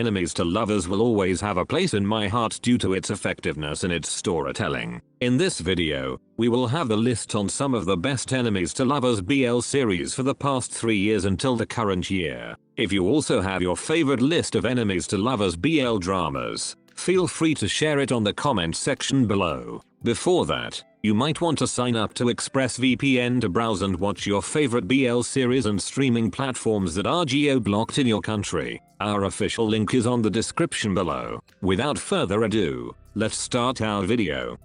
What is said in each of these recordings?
Enemies to Lovers will always have a place in my heart due to its effectiveness in its storytelling. In this video, we will have the list on some of the best Enemies to Lovers BL series for the past 3 years until the current year. If you also have your favorite list of Enemies to Lovers BL dramas, feel free to share it on the comment section below. Before that, you might want to sign up to ExpressVPN to browse and watch your favorite BL series and streaming platforms that are geo-blocked in your country. Our official link is on the description below. Without further ado, let's start our video.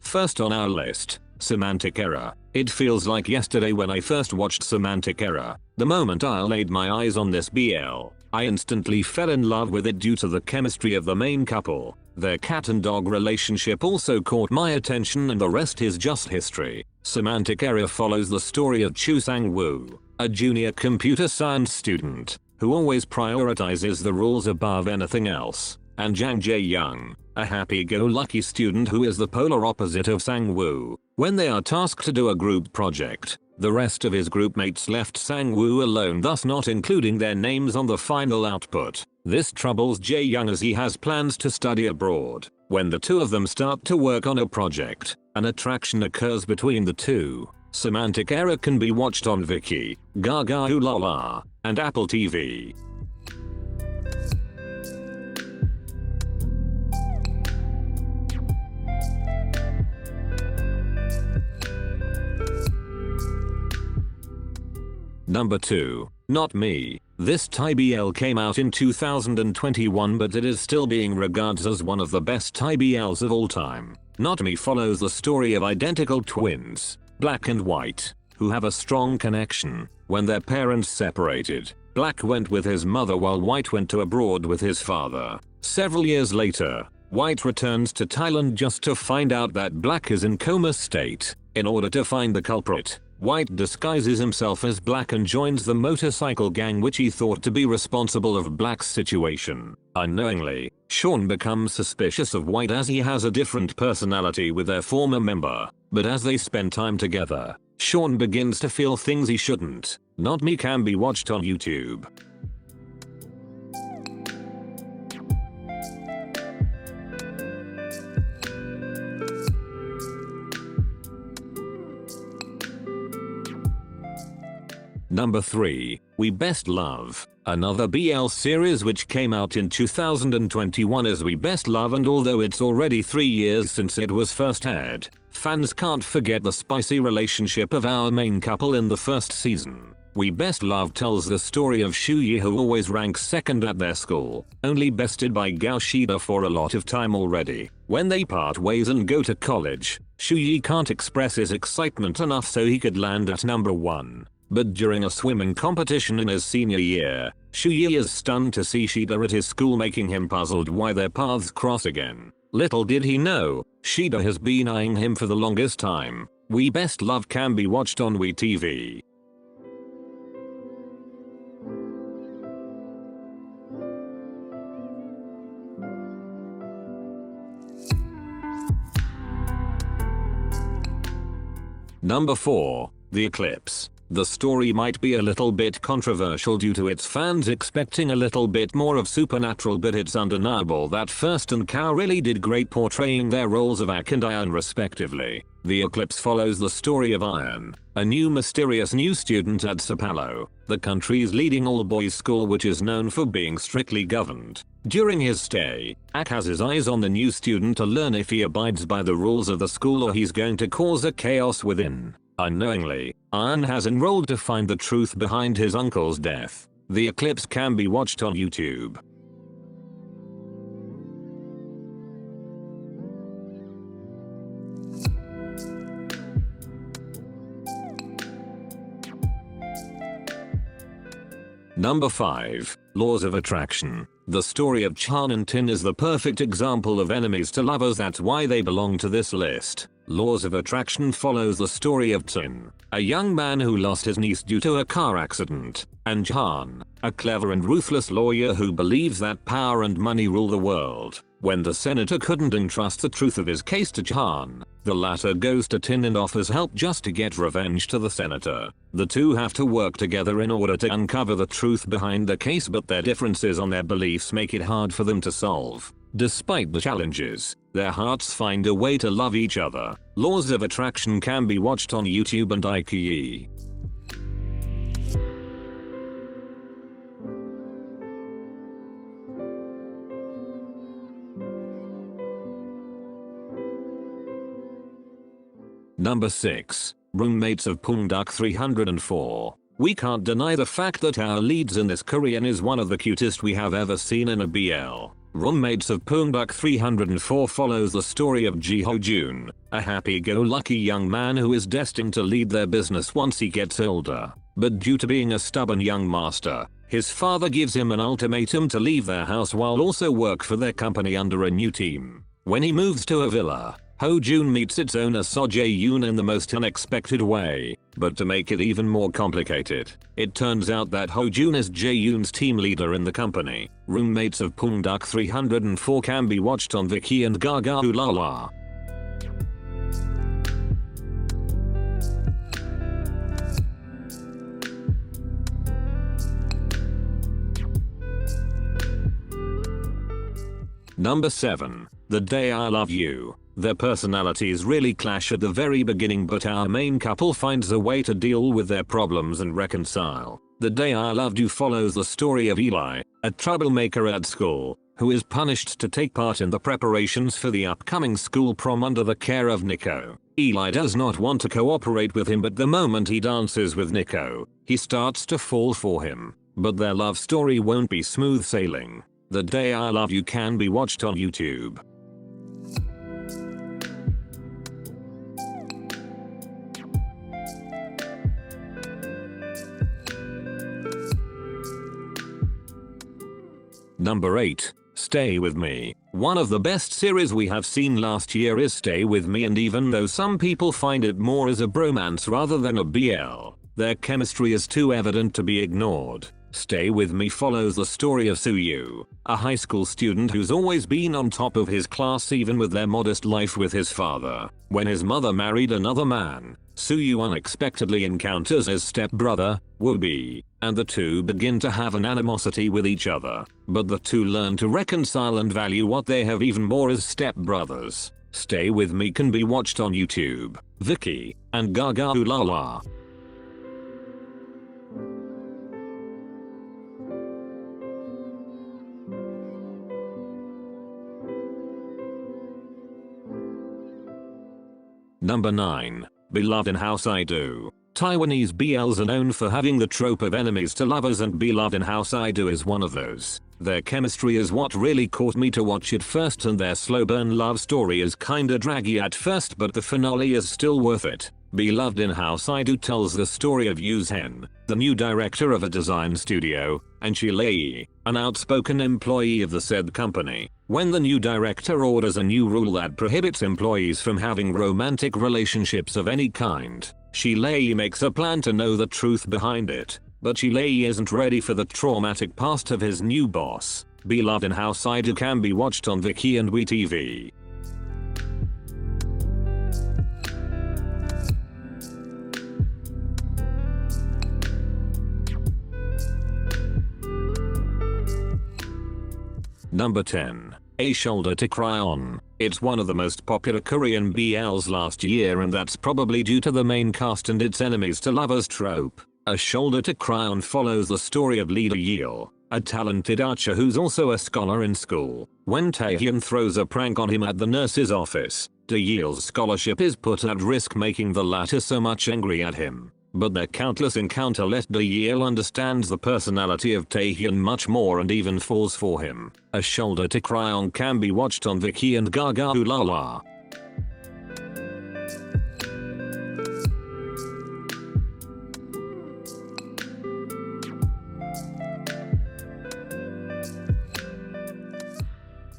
First on our list, Semantic Error. It feels like yesterday when I first watched Semantic Error. The moment I laid my eyes on this BL, I instantly fell in love with it due to the chemistry of the main couple. Their cat and dog relationship also caught my attention, and the rest is just history. Semantic Error follows the story of Chu Sang-woo, a junior computer science student who always prioritizes the rules above anything else, and Jang Jae-young, a happy-go-lucky student who is the polar opposite of Sang-woo. When they are tasked to do a group project, the rest of his group mates left Sang-woo alone, thus not including their names on the final output. This troubles Jae-young as he has plans to study abroad. When the two of them start to work on a project, an attraction occurs between the two. Semantic Error can be watched on Viki, Gaga Ulala, and Apple TV. Number 2. Not Me. This Thai BL came out in 2021, but it is still being regarded as one of the best Thai BLs of all time. Not Me follows the story of identical twins, Black and White, who have a strong connection. When their parents separated, Black went with his mother while White went to abroad with his father. Several years later, White returns to Thailand just to find out that Black is in coma state. In order to find the culprit, White disguises himself as Black and joins the motorcycle gang which he thought to be responsible of Black's situation. Unknowingly, Sean becomes suspicious of White as he has a different personality with their former member, but as they spend time together, Sean begins to feel things he shouldn't. Not Me can be watched on YouTube. Number 3. We Best Love. Another BL series which came out in 2021 is We Best Love, and although it's already 3 years since it was first aired, fans can't forget the spicy relationship of our main couple in the first season. We Best Love tells the story of Shuyi, who always ranks second at their school, only bested by Gao Shida for a lot of time already. When they part ways and go to college, Shuyi can't express his excitement enough so he could land at number 1. But during a swimming competition in his senior year, Shuyi is stunned to see Shida at his school, making him puzzled why their paths cross again. Little did he know, Shida has been eyeing him for the longest time. We Best Love can be watched on WeTV. Number 4. The Eclipse. The story might be a little bit controversial due to its fans expecting a little bit more of supernatural, but it's undeniable that First and Kao really did great portraying their roles of Ak and Iron respectively. The Eclipse follows the story of Iron, a mysterious new student at Sowell, the country's leading all-boys school which is known for being strictly governed. During his stay, Ak has his eyes on the new student to learn if he abides by the rules of the school or he's going to cause a chaos within. Unknowingly, Iron has enrolled to find the truth behind his uncle's death. The Eclipse can be watched on YouTube. Number 5. Laws of Attraction. The story of Chan and Tin is the perfect example of enemies to lovers, that's why they belong to this list. Laws of Attraction follows the story of Tin, a young man who lost his niece due to a car accident, and Chan, a clever and ruthless lawyer who believes that power and money rule the world. When the senator couldn't entrust the truth of his case to Chan, The latter goes to Tin and offers help just to get revenge to the senator. The two have to work together in order to uncover the truth behind the case, but their differences on their beliefs make it hard for them to solve. Despite the challenges, their hearts find a way to love each other. Laws of Attraction can be watched on YouTube and njykhdyjh. Number 6. Roommates of Pungduck 304. We can't deny the fact that our leads in this Korean is one of the cutest we have ever seen in a BL. Roommates of Pungduck 304 follows the story of njykhdyjh, a happy-go-lucky young man who is destined to lead their business once he gets older. But due to being a stubborn young master, his father gives him an ultimatum to leave their house while also work for their company under a new team. When he moves to a villa, Ho-jun meets its owner So-jae-yoon in the most unexpected way. But to make it even more complicated, it turns out that Ho-jun is Jae-yoon's team leader in the company. Roommates of Pungduck 304 can be watched on Viki and Gaga Ulala. Number 7. The Day I Love You. Their personalities really clash at the very beginning, but our main couple finds a way to deal with their problems and reconcile. The Day I Loved You follows the story of Eli, a troublemaker at school, who is punished to take part in the preparations for the upcoming school prom under the care of Nico. Eli does not want to cooperate with him, but the moment he dances with Nico, he starts to fall for him. But their love story won't be smooth sailing. The Day I Love You can be watched on YouTube. Number 8. Stay With Me. One of the best series we have seen last year is Stay With Me, and even though some people find it more as a bromance rather than a BL, their chemistry is too evident to be ignored. Stay With Me follows the story of Soo-yu, a high school student who's always been on top of his class even with their modest life with his father. When his mother married another man, Soo-yu unexpectedly encounters his stepbrother, Woo-bi, and the two begin to have an animosity with each other. But the two learn to reconcile and value what they have even more as stepbrothers. Stay With Me can be watched on YouTube, Viki, and Gaga Ulala. Number 9. Beloved in House I Do. Taiwanese BLs are known for having the trope of enemies to lovers, and Beloved in House I Do is one of those. Their chemistry is what really caught me to watch it first, and their slow burn love story is kinda draggy at first, but the finale is still worth it. Beloved in House I Do tells the story of Yoo Sen, the new director of a design studio, and Shi Lei, an outspoken employee of the said company. When the new director orders a new rule that prohibits employees from having romantic relationships of any kind, Shi Lei makes a plan to know the truth behind it. But Shi Lei isn't ready for the traumatic past of his new boss. Beloved in House I Do can be watched on Viki and WeTV. Number 10. A Shoulder to Cry On. It's one of the most popular Korean BLs last year, and that's probably due to the main cast and its enemies to lovers trope. A Shoulder to Cry On follows the story of Lee Do-yeol, a talented archer who's also a scholar in school. When Taehyun throws a prank on him at the nurse's office, Do-yeol's scholarship is put at risk, making the latter so much angry at him. But their countless encounter let Do-yeol understands the personality of Taehyun much more and even falls for him. A Shoulder to Cry On can be watched on Viki and Gaga Ulala.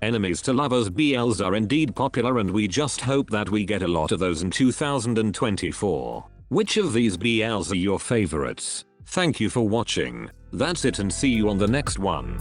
Enemies to lovers BLs are indeed popular, and we just hope that we get a lot of those in 2024. Which of these BLs are your favorites? Thank you for watching. That's it, and see you on the next one.